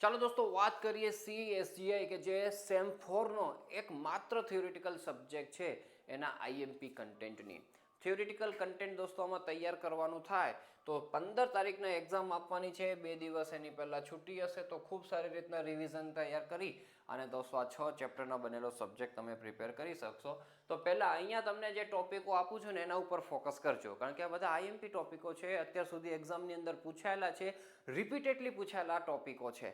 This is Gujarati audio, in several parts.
ચાલો દોસ્તો વાત કરીએ CSGI કે જે સેમ 4 નો એક માત્ર થિયોરિટિકલ સબ્જેક્ટ છે એના આઈએમપી કન્ટેન્ટની. થિયોરિટિકલ કન્ટેન્ટ દોસ્તો આમાં તૈયાર કરવાનું થાય તો 15 તારીખના એક્ઝામ આપવાની છે. 2 દિવસ એની પહેલાં છૂટી હશે તો ખૂબ સારી રીતના રિવિઝન તૈયાર કરી અને દોસ્તો આ 6 ચેપ્ટરનો બનેલો સબ્જેક્ટ તમે પ્રિપેર કરી શકશો. તો પહેલાં અહીંયા તમને જે ટોપિકો આપું છું ને એના ઉપર ફોકસ કરજો, કારણ કે આ બધા આઈએમપી ટોપિકો છે, અત્યાર સુધી એક્ઝામની અંદર પૂછાયેલા છે, રિપીટેડલી પૂછાયેલા ટોપિકો છે.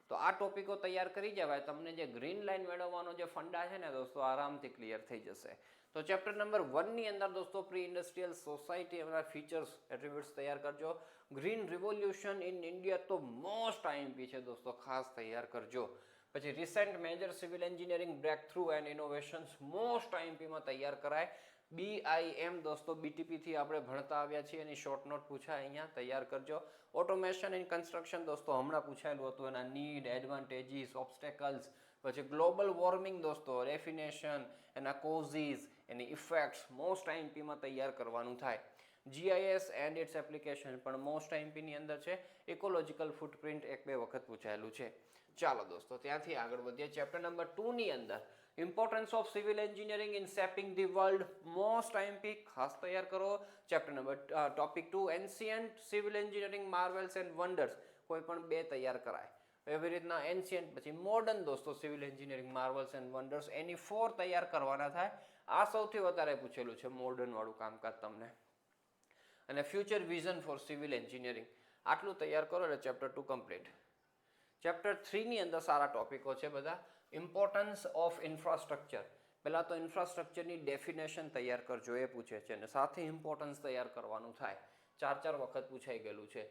તો આ ટોપિકો તૈયાર કરી જવાય, તમને જે ગ્રીન લાઇન મેળવવાનો જે ફંડા છે ને દોસ્તો આરામથી ક્લિયર થઈ જશે. તો ચેપ્ટર નંબર 1 ની અંદર દોસ્તો પ્રી ઇન્ડસ્ટ્રીયલ સોસાયટી એના ફીચર્સ એટ્રીબ્યુટ્સ તૈયાર કરજો. ગ્રીન રિવોલ્યુશન ઇન ઇન્ડિયા તો મોસ્ટ આઈએમપી છે દોસ્તો, ખાસ તૈયાર કરજો. પછી recent major civil engineering breakthrough and innovations most આઈએમપીમાં તૈયાર કરાય. BIM દોસ્તો BTP થી આપણે ભણતા આવ્યા છીએ, એની શોર્ટ નોટ પૂછાય, અહીંયા તૈયાર કરજો. ઓટોમેશન ઇન કન્સ્ટ્રક્શન દોસ્તો હમણાં પૂછાયેલું હતું, એના નીડ, એડવાન્ટેજીસ, ઓબ્સ્ટેકલ્સ. પછી ગ્લોબલ વોર્મિંગ દોસ્તો ડેફિનેશન, એના કોઝીસ, એની ઇફેક્ટ્સ મોસ્ટ આઈએમપીમાં તૈયાર કરવાનું થાય. GIS એન્ડ ઇટ્સ એપ્લિકેશન પણ મોસ્ટ આઈએમપીની અંદર છે. ઇકોલોજીકલ ફૂટપ્રિન્ટ 1-2 વખત પૂછાયેલું છે. ચાલો દોસ્તો ત્યાંથી આગળ વધીએ. ચેપ્ટર નંબર 2 ની અંદર importance of civil engineering in shaping the world most IMP, ખાસ તૈયાર કરો. Chapter number topic 2 ancient civil engineering Marvels and wonders, કોઈ પણ 2 તૈયાર કરાય. એવી રીતના એન્શિયન્ટ પછી મોડર્ન દોસ્તો સિવિલ એન્જિનિયરિંગ માર્વલ્સ એન્ડ વન્ડર્સ, એની 4 તૈયાર કરવાના થાય. આ સૌથી વધારે પૂછેલું છે મોડર્ન વાળું કામકાજ તમને. અને future vision for civil engineering, આટલું તૈયાર કરો એટલે ચેપ્ટર 2 કમ્પ્લીટ. ચેપ્ટર 3 ની અંદર સારા ટોપિકો છે બધા. ઇમ્પોર્ટન્સ ઓફ ઇન્ફ્રાસ્ટ્રક્ચર, પહેલાં તો ઇન્ફ્રાસ્ટ્રક્ચરની ડેફિનેશન તૈયાર કરજો, એ પૂછે છે, અને સાથે ઇમ્પોર્ટન્સ તૈયાર કરવાનું થાય. 4 વખત પૂછાઈ ગયેલું છે.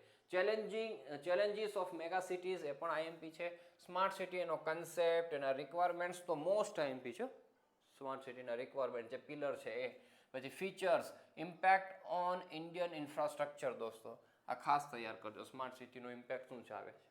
ચેલેન્જીસ ઓફ મેગા સિટીઝ, એ પણ આઈએમપી છે. સ્માર્ટ સિટી એનો કન્સેપ્ટ, એના રિક્વાયરમેન્ટ્સ તો મોસ્ટ આઈએમપી છે. સ્માર્ટ સિટીના રિક્વાયરમેન્ટ જે પિલર છે એ. પછી features, impact on Indian infrastructure દોસ્તો આ ખાસ તૈયાર કરજો, સ્માર્ટ સિટીનો ઇમ્પેક્ટ શું છે આવે છે.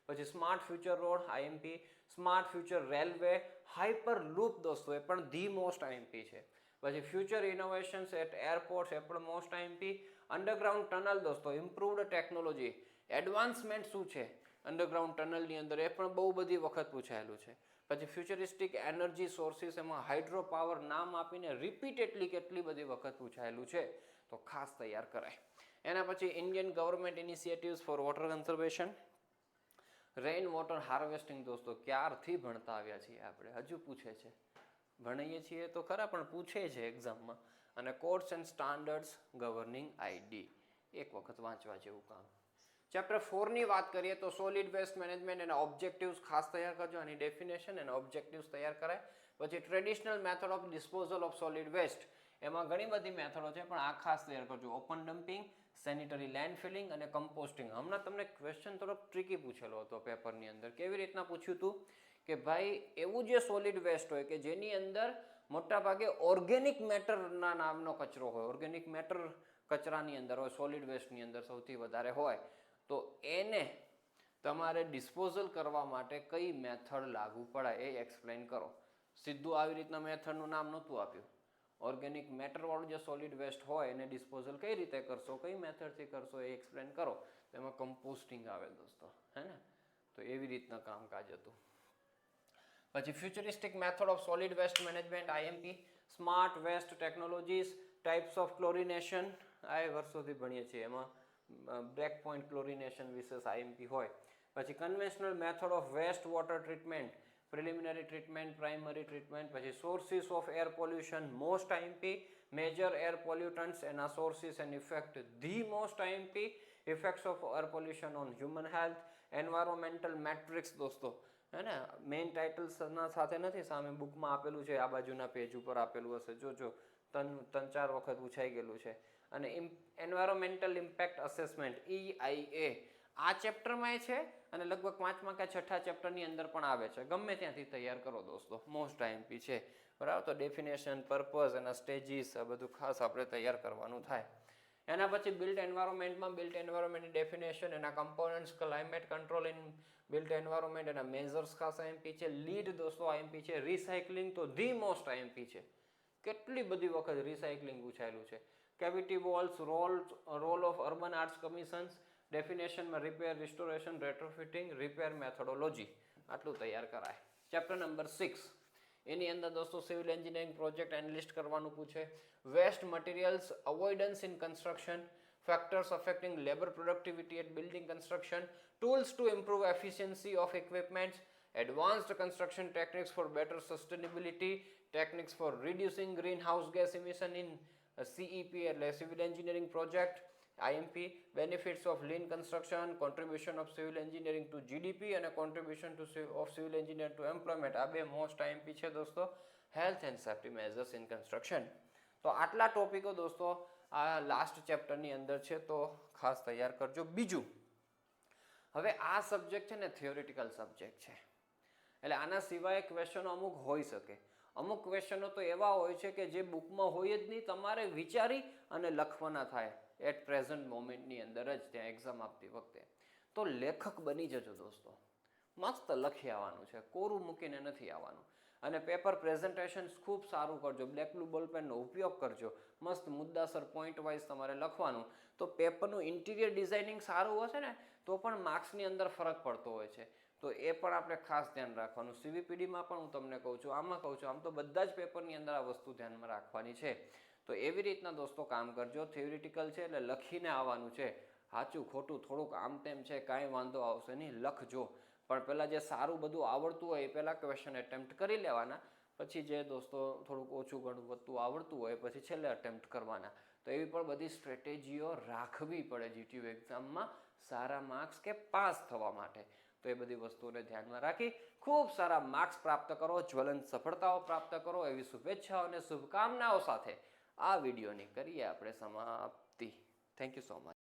પછી smart future road IMP, smart future railway, hyper loop દોસ્તો એ પણ ધી મોસ્ટ આઈએમપી છે. પછી ફ્યુચર ઇનોવેશન્સ એટ એરપોર્ટ, એ પણ મોસ્ટ આઈએમપી. અંડરગ્રાઉન્ડ ટનલ દોસ્તો, ઇમ્પ્રુવડ ટેકનોલોજી, એડવાન્સમેન્ટ શું છે અંડરગ્રાઉન્ડ ટનલની અંદર, એ પણ બહુ બધી વખત પૂછાયેલું છે. પછી ફ્યુચરિસ્ટિક એનર્જી સોર્સિસ, એમાં હાઇડ્રો પાવર નામ આપીને રિપીટેડલી કેટલી બધી વખત પૂછાયેલું છે, તો ખાસ તૈયાર કરાય. એના પછી Indian government initiatives for water conservation, rain water harvesting દોસ્તો ક્યારથી ભણતા આવ્યા છીએ આપણે, હજુ પૂછે છે. ભણીએ છીએ તો ખરા પણ પૂછે છે એક્ઝામમાં. અને codes and standards governing ID, એક વખત વાંચવા જેવું કામ. ચેપ્ટર 4 ની વાત કરીએ તો સોલિડ વેસ્ટ મેનેજમેન્ટ એના ઓબ્જેક્ટિવ્સ ખાસ તૈયાર કરજો, એની ડેફિનેશન એના ઓબ્જેક્ટિવ્સ તૈયાર કરાય. પછી traditional method of disposal of solid waste, એમાં ઘણી બધી મેથડો છે પણ આ ખાસ તૈયાર કરજો. Open dumping, sanitary land filling અને કમ્પોસ્ટિંગ. હમણાં તમને ક્વેશ્ચન થોડોક ટ્રિકી પૂછેલો હતો પેપરની અંદર. કેવી રીતના પૂછ્યું હતું કે ભાઈ એવું જે સોલિડ વેસ્ટ હોય કે જેની અંદર મોટાભાગે ઓર્ગેનિક મેટરના નામનો કચરો હોય, ઓર્ગેનિક મેટર કચરાની અંદર હોય, સોલિડ વેસ્ટની અંદર સૌથી વધારે હોય, તો એને તમારે ડિસ્પોઝલ કરવા માટે કઈ મેથડ લાગુ પડાય એ એક્સપ્લેન કરો. સીધું આવી રીતના મેથડનું નામ નહોતું આપ્યું. ઓર્ગેનિક મેટરવાળું જે સોલિડ વેસ્ટ હોય એને ડિસ્પોઝલ કઈ રીતે કરશો, કઈ મેથડથી કરશો એ એક્સપ્લેન કરો. એમાં કમ્પોસ્ટિંગ આવે દોસ્તો, હે ને. તો એવી રીતના કામકાજ હતું. પછી futuristic method of solid waste management IMP, smart waste technologies, types of chlorination, આ વર્ષોથી ભણીએ છીએ, એમાં બ્રેક પોઈન્ટ ક્લોરિનેશન વિશે આઈએમપી હોય. પછી conventional method of waste water treatment, preliminary treatment, primary treatment. પછી sources of air pollution most IMP, major air pollutants એના sources and effect the most IMP, effects of air pollution on human health, environmental metrics દોસ્તો, હે ને. મેઇન ટાઇટલ્સના સાથે નથી, સામે બુકમાં આપેલું છે, આ બાજુના પેજ ઉપર આપેલું હશે, જોજો. 3-4 વખત પૂછાઈ ગયેલું છે. અને એન્વાયરોમેન્ટલ ઇમ્પેક્ટ અસેસમેન્ટ EIA આ ચેપ્ટરમાં છે અને લગભગ 5મા કે 6ઠા ચેપ્ટરની અંદર પણ આવે છે. ગમે ત્યાંથી તૈયાર કરો દોસ્તો, મોસ્ટ આઈએમપી છે, બરાબર. તો ડેફિનેશન, પર્પઝ, એના સ્ટેજીસ, આ બધું ખાસ આપણે તૈયાર કરવાનું થાય. એના પછી બિલ્ટ એન્વાયરમેન્ટમાં બિલ્ટ એન્વાયરમેન્ટની ડેફિનેશન, એના components, climate control in built environment, એના મેઝર્સ ખાસ આઈએમપી છે. લીડ દોસ્તો આઈએમપી છે. રિસાયકલિંગ તો ધી મોસ્ટ આઈએમપી છે, કેટલી બધી વખત રિસાયકલિંગ પૂછાયેલું છે. Cavity walls, role of urban arts commissions, ડેફિનેશનમાં repair, restoration, retrofitting, repair methodology આટલું તૈયાર કરાય. ચેપ્ટર નંબર 6 એની અંદર દોસ્તો સિવિલ એન્જિનિયરિંગ પ્રોજેક્ટ એનાલિસ્ટ કરવાનું પૂછે. Waste materials avoidance in construction, factors affecting labor productivity at building construction, tools to improve efficiency of equipments, advanced construction techniques for better sustainability, techniques for reducing greenhouse gas emission in CEP એટલે civil engineering project, IMP, benefits of lean construction, contribution of civil engineering to GDP અને contribution of civil engineer to employment. આ બે મોસ્ટ IMP છે દોસ્તો. health and safety measures in construction. તો આટલા ટોપિકો દોસ્તો આ લાસ્ટ ચેપ્ટરની અંદર છે, તો ખાસ તૈયાર કરજો. બીજું, હવે આ સબ્જેક્ટ છે ને થિયોરિટિકલ સબ્જેક્ટ છે, એટલે આના સિવાય ક્વેશ્ચનો અમુક હોઈ શકે. અમુક ક્વેશ્ચનો તો એવા હોય છે કે જે બુકમાં હોય જ નહીં, તમારે વિચારી અને લખવાના થાય એટ પ્રેઝન્ટ મોમેન્ટની અંદર જ ત્યાં એક્ઝામ આપતી વખતે. તો લેખક બની જજો દોસ્તો, મસ્ત લખી આવવાનું છે, કોરું મૂકીને નથી આવવાનું. અને પેપર પ્રેઝન્ટેશન ખૂબ સારું કરજો, બ્લેક બ્લુ બોલપેનનો ઉપયોગ કરજો, મસ્ત મુદ્દાસર પોઈન્ટ વાઇઝ તમારે લખવાનું. તો પેપરનું ઇન્ટિરિયર ડિઝાઇનિંગ સારું હશે ને તો પણ માર્ક્સની અંદર ફરક પડતો હોય છે, તો એ પણ આપણે ખાસ ધ્યાન રાખવાનું. CVPDમાં પણ હું તમને કહું છું, આમાં કહું છું, આમ તો બધા જ પેપરની અંદર આ વસ્તુ ધ્યાનમાં રાખવાની છે. તો એવી રીતના દોસ્તો કામ કરજો. થિયોરિટિકલ છે એટલે લખીને આવવાનું છે, સાચું ખોટું થોડુંક આમ તેમ છે, કાંઈ વાંધો આવશે નહીં, લખજો. પણ પહેલાં જે સારું બધું આવડતું હોય એ પહેલાં ક્વેશ્ચન એટેમ્પ્ટ કરી લેવાના, પછી જે દોસ્તો થોડુંક ઓછું ઘણું વધતું આવડતું હોય પછી છેલ્લે અટેમ્પ્ટ કરવાના. તો એવી પણ બધી સ્ટ્રેટેજીઓ રાખવી પડે GTU એક્ઝામમાં સારા માર્ક્સ કે પાસ થવા માટે. તો એ બધી વસ્તુઓને ધ્યાનમાં રાખી ખૂબ સારા માર્ક્સ પ્રાપ્ત કરો, જ્વલંત સફળતાઓ પ્રાપ્ત કરો, એવી શુભેચ્છાઓ અને શુભકામનાઓ સાથે આ વિડીયોની કરીએ આપણે સમાપ્તિ. Thank you so much.